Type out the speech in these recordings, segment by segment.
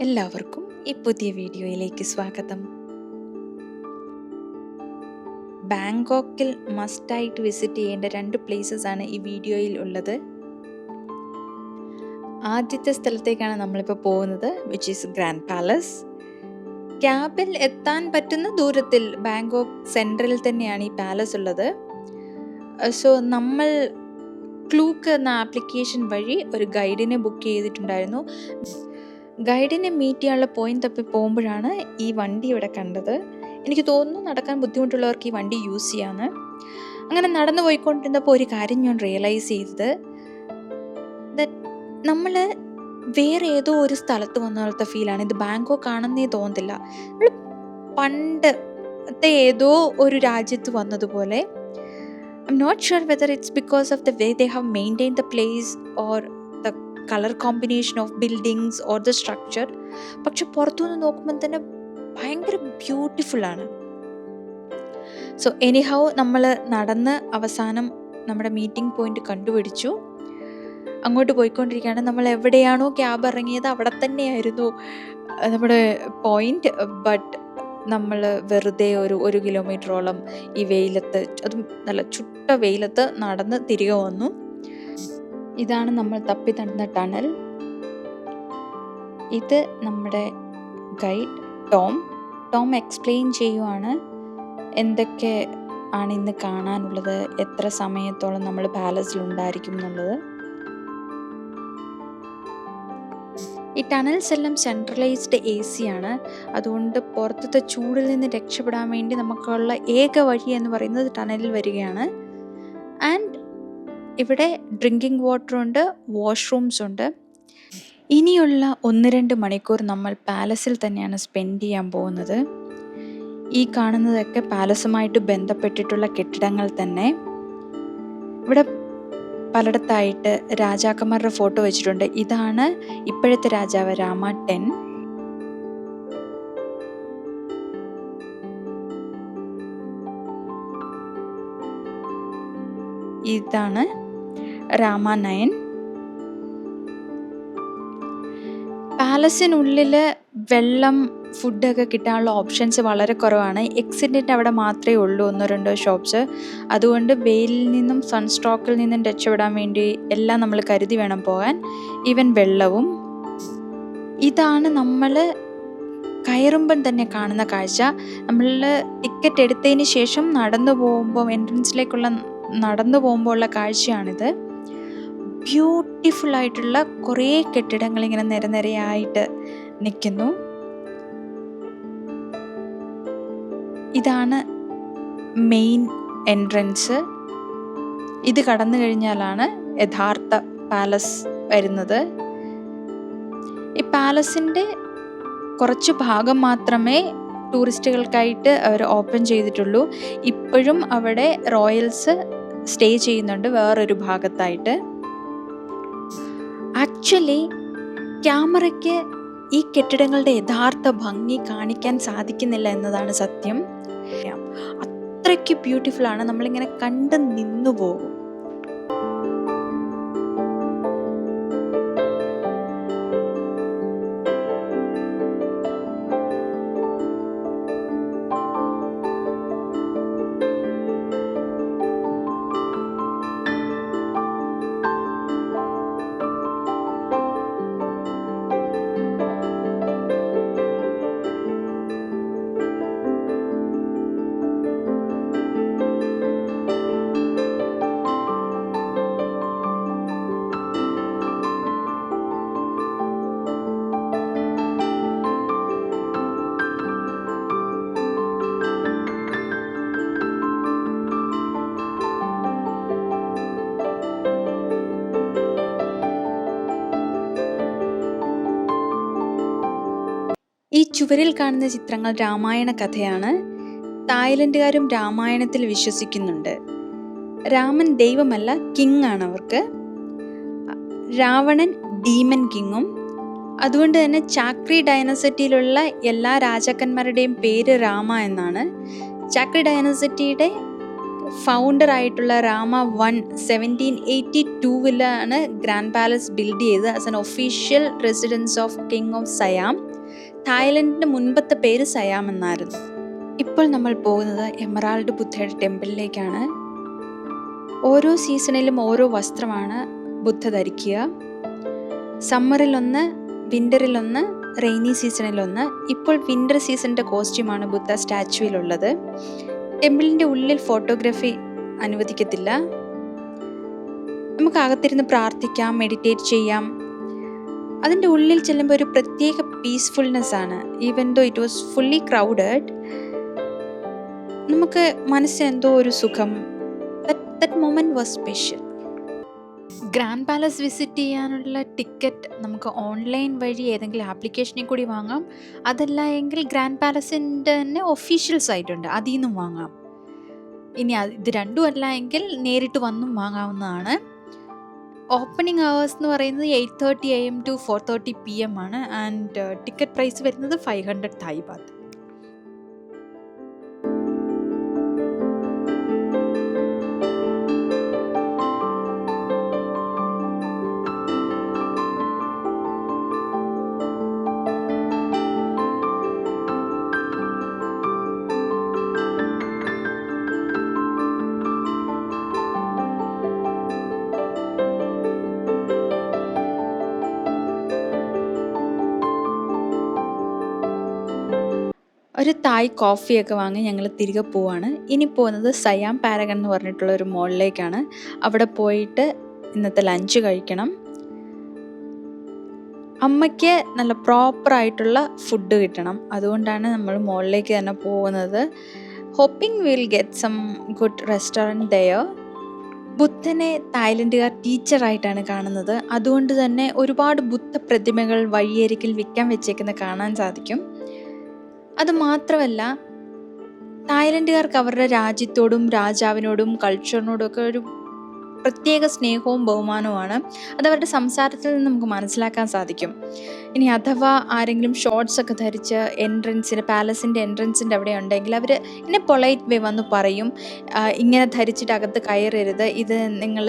എല്ലാവർക്കും ഈ പുതിയ വീഡിയോയിലേക്ക് സ്വാഗതം. ബാങ്കോക്കിൽ മസ്റ്റായിട്ട് വിസിറ്റ് ചെയ്യേണ്ട 2 പ്ലേസസ് ആണ് ഈ വീഡിയോയിൽ ഉള്ളത്. ആദ്യത്തെ സ്ഥലത്തേക്കാണ് നമ്മളിപ്പോൾ പോകുന്നത്, വിച്ച് ഈസ് ഗ്രാൻഡ് പാലസ്. ക്യാബിൽ എത്താൻ പറ്റുന്ന ദൂരത്തിൽ ബാങ്കോക്ക് സെൻട്രലിൽ തന്നെയാണ് ഈ പാലസ് ഉള്ളത്. സോ നമ്മൾ ക്ലൂക്ക് എന്ന ആപ്ലിക്കേഷൻ വഴി ഒരു ഗൈഡിനെ ബുക്ക് ചെയ്തിട്ടുണ്ടായിരുന്നു. ഗൈഡിനെ മീറ്റ് ചെയ്യാനുള്ള പോയിന്റ് തപ്പി പോകുമ്പോഴാണ് ഈ വണ്ടി ഇവിടെ കണ്ടത്. എനിക്ക് തോന്നുന്നു നടക്കാൻ ബുദ്ധിമുട്ടുള്ളവർക്ക് ഈ വണ്ടി യൂസ് ചെയ്യാമെന്ന്. അങ്ങനെ നടന്നു പോയിക്കൊണ്ടിരുന്നപ്പോൾ ഒരു കാര്യം ഞാൻ റിയലൈസ് ചെയ്തത്, നമ്മൾ വേറെ ഏതോ ഒരു സ്ഥലത്ത് വന്ന പോലത്തെ ഫീലാണ്. ഇത് ബാങ്കോക്ക് ആണെന്നേ തോന്നത്തില്ല. നമ്മൾ പണ്ടത്തെ ഏതോ ഒരു രാജ്യത്ത് വന്നതുപോലെ. I'm not sure whether it's because of the way they have maintained the place or the color combination of buildings or the structure. പക്ഷെ പുറത്തുനിന്ന് നോക്കുമ്പോൾ തന്നെ ഭയങ്കര ബ്യൂട്ടിഫുൾ ആണ്. സോ എനിഹൗ നമ്മൾ നടന്ന് അവസാനം നമ്മുടെ മീറ്റിംഗ് പോയിന്റ് കണ്ടുപിടിച്ചു. അങ്ങോട്ട് പോയിക്കൊണ്ടിരിക്കുകയാണ്. നമ്മൾ എവിടെയാണോ ക്യാബ് ഇറങ്ങിയത് അവിടെ തന്നെയായിരുന്നു നമ്മുടെ പോയിന്റ്. ബട്ട് നമ്മൾ വെറുതെ ഒരു കിലോമീറ്ററോളം ഈ വെയിലത്ത്, അതും നല്ല ചുട്ട വെയിലത്ത് നടന്ന് തിരികെ വന്നു. ഇതാണ് നമ്മൾ തപ്പി നടന്ന ടണൽ. ഇത് നമ്മുടെ ഗൈഡ് ടോം എക്സ്പ്ലെയിൻ ചെയ്യുവാണ് എന്തൊക്കെ ആണ് ഇന്ന് കാണാനുള്ളത്, എത്ര സമയത്തോളം നമ്മൾ പാലസിലുണ്ടായിരിക്കും എന്നുള്ളത്. ഈ ടണൽസ് എല്ലാം സെൻട്രലൈസ്ഡ് AC ആണ്. അതുകൊണ്ട് പുറത്തത്തെ ചൂടിൽ നിന്ന് രക്ഷപ്പെടാൻ വേണ്ടി നമുക്കുള്ള ഏക വഴി എന്ന് പറയുന്നത് ടണലിൽ വരികയാണ്. ആൻഡ് ഇവിടെ ഡ്രിങ്കിങ് വാട്ടർ ഉണ്ട്, വാഷ്റൂംസ് ഉണ്ട്. ഇനിയുള്ള 1-2 മണിക്കൂർ നമ്മൾ പാലസിൽ തന്നെയാണ് സ്പെൻഡ് ചെയ്യാൻ പോകുന്നത്. ഈ കാണുന്നതൊക്കെ പാലസുമായിട്ട് ബന്ധപ്പെട്ടിട്ടുള്ള കെട്ടിടങ്ങൾ തന്നെ. ഇവിടെ പലയിടത്തായിട്ട് രാജാക്കന്മാരുടെ ഫോട്ടോ വെച്ചിട്ടുണ്ട്. ഇതാണ് ഇപ്പോഴത്തെ രാജാവ് രാമ 10. ഇതാണ് രാമ 9. പാലസിനുള്ളിൽ വെള്ളം, ഫുഡൊക്കെ കിട്ടാനുള്ള ഓപ്ഷൻസ് വളരെ കുറവാണ്. എക്സിറ്റിൻ്റെ അവിടെ മാത്രമേ ഉള്ളൂ 1-2 ഷോപ്സ്. അതുകൊണ്ട് വെയിലിൽ നിന്നും സൺസ്ട്രോക്കിൽ നിന്നും രക്ഷപ്പെടാൻ വേണ്ടി എല്ലാം നമ്മൾ കരുതി വേണം പോകാൻ, ഈവൻ വെള്ളവും. ഇതാണ് നമ്മൾ കയറുമ്പം തന്നെ കാണുന്ന കാഴ്ച. നമ്മൾ ടിക്കറ്റ് എടുത്തതിന് ശേഷം നടന്നു പോകുമ്പോൾ, എൻട്രൻസിലേക്കുള്ള നടന്നു പോകുമ്പോൾ ഉള്ള കാഴ്ചയാണിത്. ബ്യൂട്ടിഫുൾ ആയിട്ടുള്ള കുറേ കെട്ടിടങ്ങൾ ഇങ്ങനെ നിരനിരയായിട്ട് നിൽക്കുന്നു. ഇതാണ് മെയിൻ എൻട്രൻസ്. ഇത് കടന്നു കഴിഞ്ഞാലാണ് യഥാർത്ഥ പാലസ് വരുന്നത്. ഈ പാലസിൻ്റെ കുറച്ച് ഭാഗം മാത്രമേ ടൂറിസ്റ്റുകൾക്കായിട്ട് അവർ ഓപ്പൺ ചെയ്തിട്ടുള്ളൂ. ഇപ്പോഴും അവിടെ റോയൽസ് സ്റ്റേ ചെയ്യുന്നുണ്ട് വേറൊരു ഭാഗത്തായിട്ട്. ആക്ച്വലി ക്യാമറയ്ക്ക് ഈ കെട്ടിടങ്ങളുടെ യഥാർത്ഥ ഭംഗി കാണിക്കാൻ സാധിക്കുന്നില്ല എന്നതാണ് സത്യം. അത്രയ്ക്ക് ബ്യൂട്ടിഫുൾ ആണ്, നമ്മളിങ്ങനെ കണ്ട് നിന്നു പോകും. ഈ ചുവരിൽ കാണുന്ന ചിത്രങ്ങൾ രാമായണ കഥയാണ്. തായ്ലൻഡുകാരും രാമായണത്തിൽ വിശ്വസിക്കുന്നുണ്ട്. രാമൻ ദൈവമല്ല, കിങ് ആണ് അവർക്ക്. രാവണൻ ഡീമൻ കിങ്ങും. അതുകൊണ്ട് തന്നെ ചാക്രി ഡൈനസിറ്റിയിലുള്ള എല്ലാ രാജാക്കന്മാരുടെയും പേര് രാമ എന്നാണ്. ചാക്രി ഡൈനസിറ്റിയുടെ ഫൗണ്ടർ ആയിട്ടുള്ള രാമ 1 1782 ഗ്രാൻഡ് പാലസ് ബിൽഡ് ചെയ്ത് as an official residence of king of Siam. തായ്ലൻഡിൻ്റെ മുൻപത്തെ പേര് സയാം എന്നായിരുന്നു. ഇപ്പോൾ നമ്മൾ പോകുന്നത് എമറാൾഡ് ബുദ്ധയുടെ ടെമ്പിളിലേക്കാണ്. ഓരോ സീസണിലും ഓരോ വസ്ത്രമാണ് ബുദ്ധ ധരിക്കുക. സമ്മറിലൊന്ന്, വിൻ്ററിലൊന്ന്, റെയിനി സീസണിലൊന്ന്. ഇപ്പോൾ വിൻ്റർ സീസണിൻ്റെ കോസ്റ്റ്യൂമാണ് ബുദ്ധ സ്റ്റാച്യുവിലുള്ളത്. ടെമ്പിളിൻ്റെ ഉള്ളിൽ ഫോട്ടോഗ്രാഫി അനുവദിക്കത്തില്ല. നമുക്ക് അകത്തിരുന്ന് പ്രാർത്ഥിക്കാം, മെഡിറ്റേറ്റ് ചെയ്യാം. അതിൻ്റെ ഉള്ളിൽ ചെല്ലുമ്പോൾ ഒരു പ്രത്യേക പീസ്ഫുൾനെസ് ആണ്. Even though it was fully crowded, നമുക്ക് മനസ്സിന് എന്തോ ഒരു സുഖം. That moment was special. Grand palace visit ചെയ്യാനുള്ള ടിക്കറ്റ് നമുക്ക് ഓൺലൈൻ വഴി ഏതെങ്കിലും ആപ്ലിക്കേഷനിൽ കൂടി വാങ്ങാം. അതല്ല എങ്കിൽ ഗ്രാൻഡ് പാലസിൻ്റെ തന്നെ ഒഫീഷ്യൽ സൈറ്റ് ഉണ്ട്, അതിൽ നിന്നും വാങ്ങാം. ഇനി ഇത് രണ്ടും അല്ല എങ്കിൽ നേരിട്ട് വന്നും വാങ്ങാവുന്നതാണ്. ഓപ്പണിംഗ് അവേഴ്സ് എന്ന് പറയുന്നത് 8:30 AM to 4:30 PM ആണ്. ആൻഡ് ടിക്കറ്റ് പ്രൈസ് വരുന്നത് 500 Thai baht. ഒരു തായ് കോഫിയൊക്കെ വാങ്ങി ഞങ്ങൾ തിരികെ പോവാണ്. ഇനി പോകുന്നത് സയാം പാരഗൺ എന്ന് പറഞ്ഞിട്ടുള്ള ഒരു മോളിലേക്കാണ്. അവിടെ പോയിട്ട് ഇന്നത്തെ ലഞ്ച് കഴിക്കണം. അമ്മയ്ക്ക് നല്ല പ്രോപ്പറായിട്ടുള്ള ഫുഡ് കിട്ടണം, അതുകൊണ്ടാണ് നമ്മൾ മോളിലേക്ക് തന്നെ പോകുന്നത്. Hoping will get some good restaurant there. ബുദ്ധനെ തായ്ലൻഡുകാർ ടീച്ചറായിട്ടാണ് കാണുന്നത്. അതുകൊണ്ട് തന്നെ ഒരുപാട് ബുദ്ധ പ്രതിമകൾ വഴിയരികിൽ വിൽക്കാൻ വെച്ചേക്കുന്നത് കാണാൻ സാധിക്കും. അതുമാത്രമല്ല, തായ്ലൻഡുകാർക്ക് അവരുടെ രാജ്യത്തോടും രാജാവിനോടും കൾച്ചറിനോടും ഒക്കെ ഒരു പ്രത്യേക സ്നേഹവും ബഹുമാനവുമാണ്. അതവരുടെ സംസാരത്തിൽ നിന്ന് നമുക്ക് മനസ്സിലാക്കാൻ സാധിക്കും. ഇനി അഥവാ ആരെങ്കിലും ഷോർട്സ് ഒക്കെ ധരിച്ച് പാലസിൻ്റെ എൻട്രൻസിൻ്റെ അവിടെ ഉണ്ടെങ്കിൽ അവർ ഇങ്ങനെ പൊളൈറ്റ് വേ വന്ന് പറയും, ഇങ്ങനെ ധരിച്ചിട്ട് അകത്ത് കയറരുത്, ഇത് നിങ്ങൾ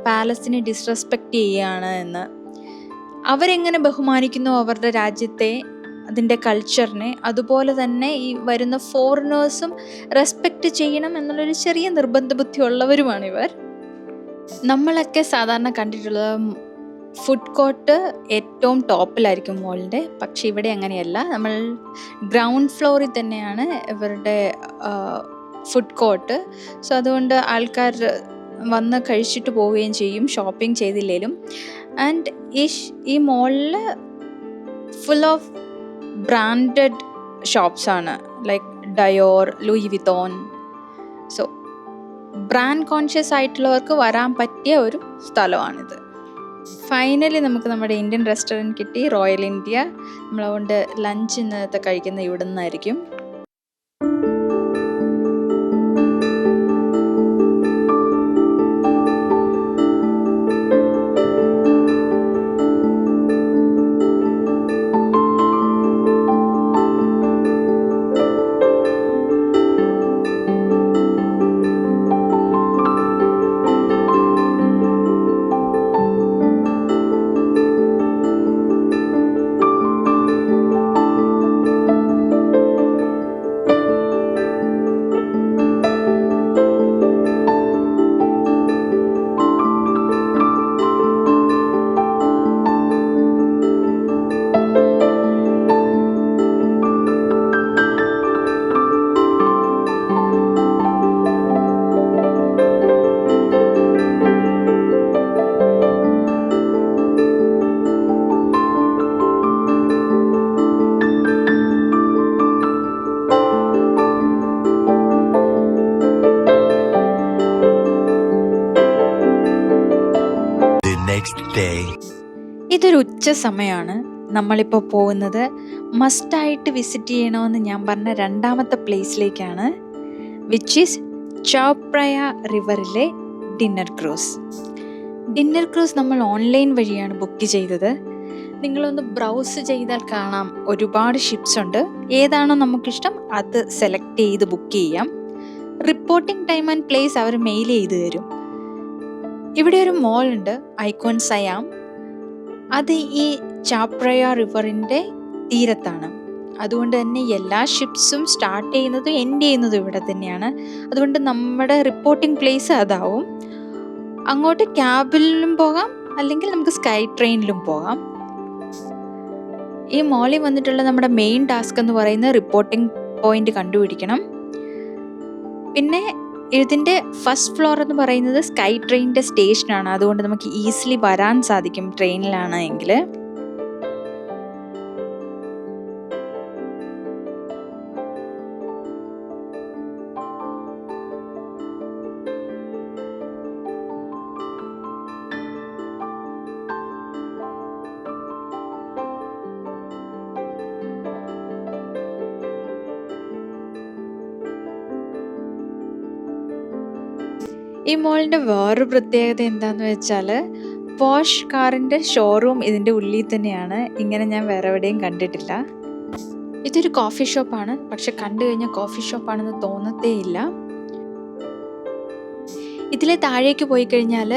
പാലസിനെ ഡിസ്റെസ്പെക്റ്റ് ചെയ്യുകയാണ് എന്ന്. അവരെങ്ങനെ ബഹുമാനിക്കുന്നു അവരുടെ രാജ്യത്തെ, അതിൻ്റെ കൾച്ചറിനെ, അതുപോലെ തന്നെ ഈ വരുന്ന ഫോറിനേഴ്സും റെസ്പെക്റ്റ് ചെയ്യണം എന്നുള്ളൊരു ചെറിയ നിർബന്ധ ബുദ്ധി ഉള്ളവരുമാണ് ഇവർ. നമ്മളൊക്കെ സാധാരണ കണ്ടിട്ടുള്ളത് ഫുഡ് കോർട്ട് ഏറ്റവും ടോപ്പിലായിരിക്കും മോളിൻ്റെ. പക്ഷേ ഇവിടെ അങ്ങനെയല്ല, നമ്മൾ ഗ്രൗണ്ട് ഫ്ലോറിൽ തന്നെയാണ് ഇവരുടെ ഫുഡ് കോർട്ട്. സോ അതുകൊണ്ട് ആൾക്കാർ വന്ന് കഴിച്ചിട്ട് പോവുകയും ചെയ്യും, ഷോപ്പിംഗ് ചെയ്തില്ലേലും. ആൻഡ് ഈ മോളിൽ ഫുൾ ഓഫ് ബ്രാൻഡഡ് ഷോപ്സ് ആണ്, like Dior, Louis Vuitton. So brand conscious ആയിട്ടുള്ളവർക്ക് വരാൻ പറ്റിയ ഒരു സ്ഥലമാണിത്. ഫൈനലി നമുക്ക് നമ്മുടെ ഇന്ത്യൻ റെസ്റ്റോറൻറ്റ് കിട്ടി, റോയൽ ഇന്ത്യ. നമ്മളതുകൊണ്ട് ലഞ്ച് ഇന്നത്തെ കഴിക്കുന്ന ഇവിടെ നിന്നായിരിക്കും. ഇതൊരു ഉച്ച സമയമാണ്. നമ്മളിപ്പോൾ പോകുന്നത് മസ്റ്റായിട്ട് വിസിറ്റ് ചെയ്യണമെന്ന് ഞാൻ പറഞ്ഞ രണ്ടാമത്തെ പ്ലേസിലേക്കാണ്, വിച്ച് ഈസ് ചാവ് പ്രയ റിവറിലെ ഡിന്നർ ക്രൂസ്. ഡിന്നർ ക്രൂസ് നമ്മൾ ഓൺലൈൻ വഴിയാണ് ബുക്ക് ചെയ്തത്. നിങ്ങളൊന്ന് ബ്രൗസ് ചെയ്താൽ കാണാം, ഒരുപാട് ഷിപ്സ് ഉണ്ട്. ഏതാണോ നമുക്കിഷ്ടം അത് സെലക്ട് ചെയ്ത് ബുക്ക് ചെയ്യാം. റിപ്പോർട്ടിംഗ് ടൈം ആൻഡ് പ്ലേസ് അവർ മെയിൽ ചെയ്ത് തരും. ഇവിടെ ഒരു മോൾ ഉണ്ട്, ഐക്കോൺ സയാം. അത് ഈ ചാവ് പ്രയ റിവറിൻ്റെ തീരത്താണ്. അതുകൊണ്ട് തന്നെ എല്ലാ ഷിപ്സും സ്റ്റാർട്ട് ചെയ്യുന്നതും എൻഡ് ചെയ്യുന്നതും ഇവിടെ തന്നെയാണ്. അതുകൊണ്ട് നമ്മുടെ റിപ്പോർട്ടിംഗ് പ്ലേസ് അതാവും. അങ്ങോട്ട് ക്യാബിലും പോകാം, അല്ലെങ്കിൽ നമുക്ക് സ്കൈ ട്രെയിനിലും പോകാം. ഈ മോളിൽ വന്നിട്ടുള്ള നമ്മുടെ മെയിൻ ടാസ്ക് എന്ന് പറയുന്നത് റിപ്പോർട്ടിംഗ് പോയിന്റ് കണ്ടുപിടിക്കണം. പിന്നെ ഇതിൻ്റെ ഫസ്റ്റ് ഫ്ലോർ എന്ന് പറയുന്നത് സ്കൈ ട്രെയിനിൻ്റെ സ്റ്റേഷനാണ്. അതുകൊണ്ട് നമുക്ക് ഈസിലി വരാൻ സാധിക്കും ട്രെയിനിലാണ് എങ്കിൽ. ഈ മോളിൻ്റെ വേറൊരു പ്രത്യേകത എന്താണെന്ന് വെച്ചാൽ പോഷ് കാറിൻ്റെ ഷോറൂം ഇതിൻ്റെ ഉള്ളിൽ തന്നെയാണ്. ഇങ്ങനെ ഞാൻ വേറെ എവിടെയും കണ്ടിട്ടില്ല. ഇതൊരു കോഫി ഷോപ്പാണ്, പക്ഷെ കണ്ടു കഴിഞ്ഞാൽ കോഫി ഷോപ്പാണെന്ന് തോന്നത്തേ ഇല്ല. ഇതിലെ താഴേക്ക് പോയി കഴിഞ്ഞാൽ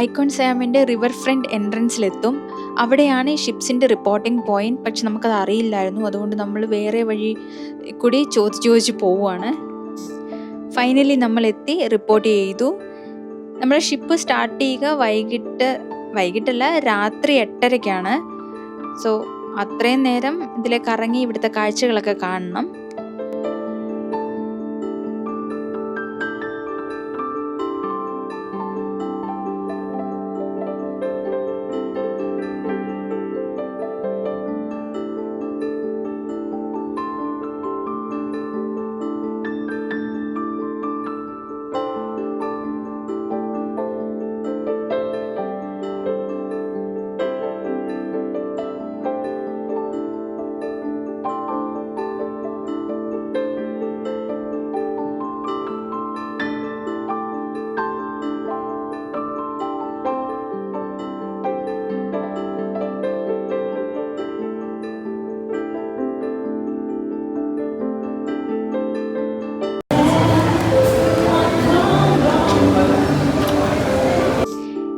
ഐക്കോൺ സിയാമിൻ്റെ റിവർ ഫ്രണ്ട് എൻട്രൻസിലെത്തും. അവിടെയാണ് ഈ ഷിപ്സിൻ്റെ റിപ്പോർട്ടിംഗ് പോയിന്റ്. പക്ഷെ നമുക്കത് അറിയില്ലായിരുന്നു, അതുകൊണ്ട് നമ്മൾ വേറെ വഴി കൂടി ചോദിച്ച് പോവുകയാണ്. ഫൈനലി നമ്മൾ എത്തി, റിപ്പോർട്ട് ചെയ്തു. നമ്മുടെ ഷിപ്പ് സ്റ്റാർട്ട് ചെയ്യുക വൈകിട്ടല്ല, രാത്രി 8:30-ക്കാണ്. സോ അത്രയും നേരം ഇതിലേക്ക് ഇറങ്ങി ഇവിടുത്തെ കാഴ്ചകളൊക്കെ കാണണം.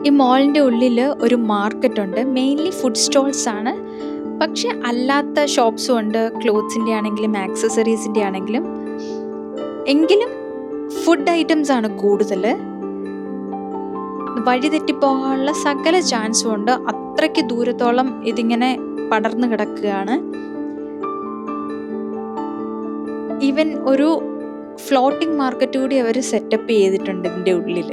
ഈ മോളിൻ്റെ ഉള്ളിൽ ഒരു മാർക്കറ്റുണ്ട്. മെയിൻലി ഫുഡ് സ്റ്റോൾസ് ആണ്, പക്ഷെ അല്ലാത്ത ഷോപ്സും ഉണ്ട്. ക്ലോത്ത്സിൻ്റെ ആണെങ്കിലും ആക്സസറീസിൻ്റെ ആണെങ്കിലും. എങ്കിലും ഫുഡ് ഐറ്റംസ് ആണ് കൂടുതൽ. വഴി തെറ്റിപ്പോകാനുള്ള സകല ചാൻസും ഉണ്ട്. അത്രയ്ക്ക് ദൂരത്തോളം ഇതിങ്ങനെ പടർന്നു കിടക്കുകയാണ്. ഈവൻ ഒരു ഫ്ലോട്ടിംഗ് മാർക്കറ്റ് കൂടി അവർ സെറ്റപ്പ് ചെയ്തിട്ടുണ്ട് ഇതിൻ്റെ ഉള്ളിൽ.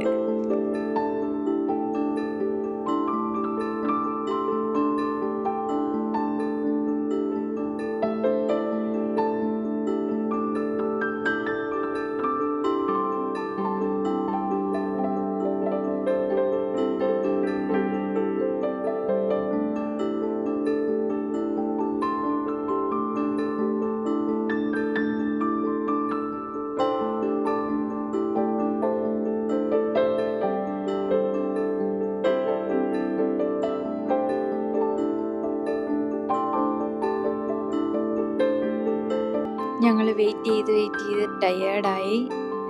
ഞങ്ങൾ വെയിറ്റ് ചെയ്ത് ടയേർഡായി.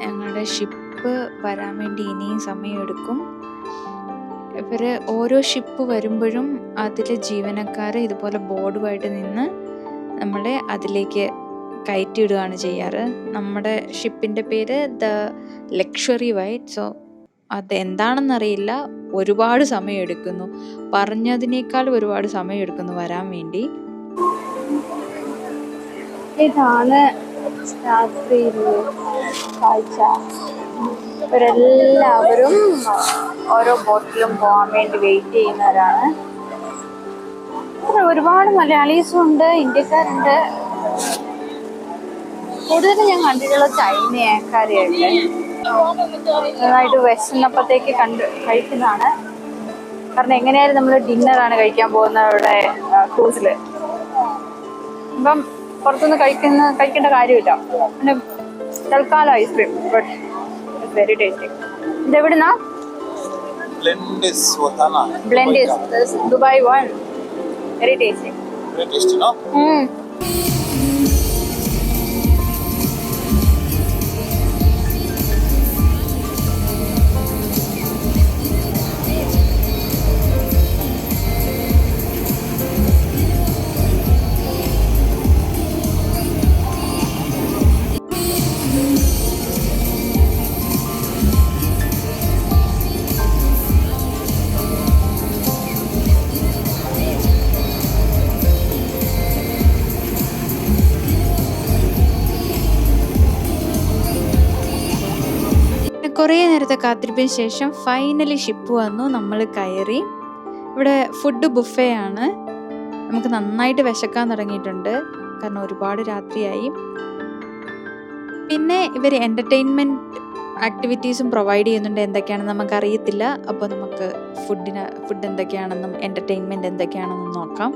ഞങ്ങളുടെ ഷിപ്പ് വരാൻ വേണ്ടി ഇനിയും സമയമെടുക്കും. ഇവർ ഓരോ ഷിപ്പ് വരുമ്പോഴും അതിലെ ജീവനക്കാർ ഇതുപോലെ ബോർഡുമായിട്ട് നിന്ന് നമ്മളെ അതിലേക്ക് കയറ്റിയിടുകയാണ് ചെയ്യാറ്. നമ്മുടെ ഷിപ്പിൻ്റെ പേര് ദ ലക്ഷറി വൈറ്റ്. സോ അതെന്താണെന്നറിയില്ല, ഒരുപാട് സമയമെടുക്കുന്നു. പറഞ്ഞതിനേക്കാൾ ഒരുപാട് സമയമെടുക്കുന്നു വരാൻ വേണ്ടി. ഇതാണ് രാത്രിയിലെ കാഴ്ച. ഇവരെല്ലാവരും ഓരോ ബോട്ടിലും പോകാൻ വേണ്ടി വെയിറ്റ് ചെയ്യുന്നവരാണ്. ഒരുപാട് മലയാളീസും ഉണ്ട്, ഇന്ത്യക്കാരുണ്ട്. കൂടുതലും ഞാൻ കണ്ടിട്ടുള്ള ചൈനക്കാരെയൊക്കെ. നന്നായിട്ട് വിശന്നപ്പോഴത്തേക്ക് കഴിക്കുന്നതാണ്. കാരണം എങ്ങനെയായാലും നമ്മൾ ഡിന്നറാണ് കഴിക്കാൻ പോകുന്നത് ഇവിടെ ക്രൂസിൽ. ഇപ്പം പുറത്തുനിന്ന് കഴിക്കേണ്ട കാര്യമില്ല. പിന്നെ തൽക്കാലം ice cream, but it's very tasty. ഇത് എവിടുന്നാ? ബ്ലെൻഡിസ് ദുബായ് വൺ. Very tasty. കുറേ നേരത്തെ കാത്തിരിപ്പിന് ശേഷം ഫൈനലി ഷിപ്പ് വന്നു. നമ്മൾ കയറി. ഇവിടെ ഫുഡ് ബുഫേ ആണ്. നമുക്ക് നന്നായിട്ട് വിശക്കാൻ തുടങ്ങിയിട്ടുണ്ട്, കാരണം ഒരുപാട് രാത്രിയായി. പിന്നെ ഇവർ എൻ്റർടൈൻമെൻറ്റ് ആക്ടിവിറ്റീസും പ്രൊവൈഡ് ചെയ്യുന്നുണ്ട്. എന്തൊക്കെയാണെന്ന് നമുക്കറിയത്തില്ല. അപ്പോൾ നമുക്ക് ഫുഡ് എന്തൊക്കെയാണെന്നും എൻ്റർടൈൻമെൻറ്റ് എന്തൊക്കെയാണെന്നും നോക്കാം.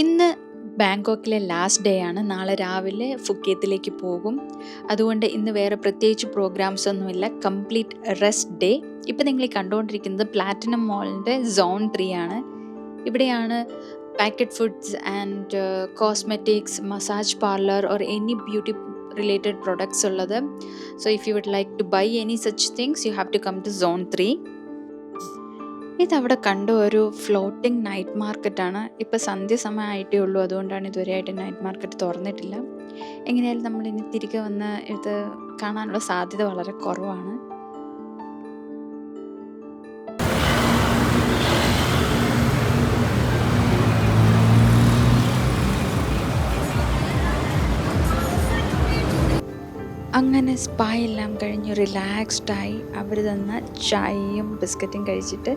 ഇന്ന് ബാങ്കോക്കിലെ ലാസ്റ്റ് ഡേ ആണ്. നാളെ രാവിലെ ഫുക്കേത്തിലേക്ക് പോകും. അതുകൊണ്ട് ഇന്ന് വേറെ പ്രത്യേകിച്ച് പ്രോഗ്രാംസ് ഒന്നുമില്ല. Complete rest day. ഇപ്പം നിങ്ങൾ ഈ കണ്ടുകൊണ്ടിരിക്കുന്നത് പ്ലാറ്റിനം മോളിൻ്റെ സോൺ 3 ആണ്. ഇവിടെയാണ് packet foods and cosmetics, massage parlour or any beauty related products ഉള്ളത്. So if you would like to buy any such things you have to come to zone 3. ഇതവിടെ കണ്ട ഒരു ഫ്ലോട്ടിംഗ് നൈറ്റ് മാർക്കറ്റാണ്. ഇപ്പോൾ സന്ധ്യ സമയമായിട്ടേ ഉള്ളൂ, അതുകൊണ്ടാണ് ഇതുവരെയായിട്ട് നൈറ്റ് മാർക്കറ്റ് തുറന്നിട്ടില്ല. എങ്ങനെയായാലും നമ്മളിനി തിരികെ വന്ന് ഇത് കാണാനുള്ള സാധ്യത വളരെ കുറവാണ്. അങ്ങനെ സ്പാ എല്ലാം കഴിഞ്ഞ് റിലാക്സ്ഡായി അവർ തന്ന ചായയും ബിസ്ക്കറ്റും കഴിച്ചിട്ട്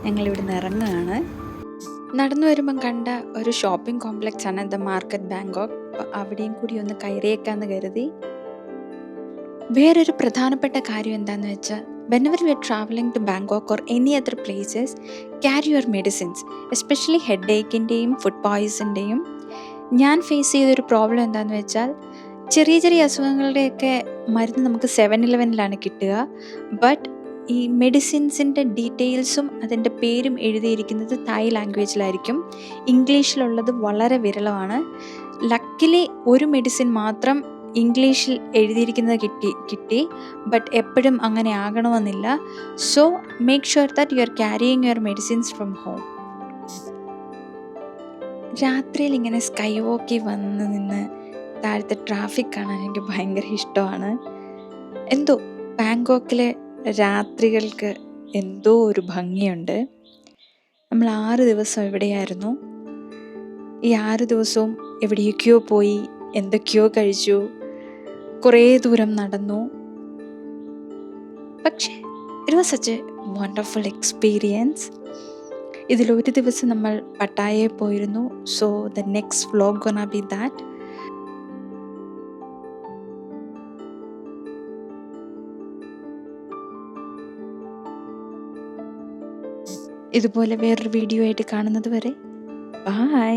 ഞങ്ങളിവിടെ ഇറങ്ങുകയാണ്. നടന്നു വരുമ്പം കണ്ട ഒരു ഷോപ്പിംഗ് കോംപ്ലക്സ് ആണ് ദ മാർക്കറ്റ് ബാങ്കോക്ക്. അപ്പോൾ അവിടെയും കൂടി ഒന്ന് കയറിയേക്കാന്ന് കരുതി. വേറൊരു പ്രധാനപ്പെട്ട കാര്യം എന്താണെന്ന് വെച്ചാൽ, whenever we are traveling to Bangkok or any other places, carry your medicines, especially ഹെഡേക്കിൻ്റെയും ഫുഡ് പോയ്സൻ്റെയും. ഞാൻ ഫേസ് ചെയ്തൊരു പ്രോബ്ലം എന്താണെന്ന് വെച്ചാൽ, ചെറിയ ചെറിയ അസുഖങ്ങളുടെയൊക്കെ മരുന്ന് നമുക്ക് 7-Eleven കിട്ടുക. ബട്ട് ഈ മെഡിസിൻസിൻ്റെ ഡീറ്റെയിൽസും അതിൻ്റെ പേരും എഴുതിയിരിക്കുന്നത് തായ് ലാംഗ്വേജിലായിരിക്കും. ഇംഗ്ലീഷിലുള്ളത് വളരെ വിരളമാണ്. ലക്കിലി ഒരു മെഡിസിൻ മാത്രം ഇംഗ്ലീഷിൽ എഴുതിയിരിക്കുന്നത് കിട്ടി. ബട്ട് എപ്പോഴും അങ്ങനെ ആകണമെന്നില്ല. So make sure that you are carrying your medicines from home. രാത്രിയിൽ ഇങ്ങനെ സ്കൈ വോക്കിൽ വന്ന് നിന്ന് താഴത്തെ ട്രാഫിക് കാണാൻ എനിക്ക് ഭയങ്കര ഇഷ്ടമാണ്. എന്തോ ബാങ്കോക്കിലെ രാത്രികൾക്ക് എന്തോ ഒരു ഭംഗിയുണ്ട്. നമ്മൾ 6 ദിവസം ഇവിടെയായിരുന്നു. ഈ 6 ദിവസവും എവിടേക്കോ പോയി, എന്തൊക്കെയോ കഴിച്ചു, കുറേ ദൂരം നടന്നു. പക്ഷേ it was such A wonderful experience. ഇതിലൊരു ദിവസം നമ്മൾ പട്ടായയിൽ പോയിരുന്നു. So the next vlog gonna B that. ഇതുപോലെ വേറൊരു വീഡിയോ ആയിട്ട് കാണുന്നത് വരെ ബൈ.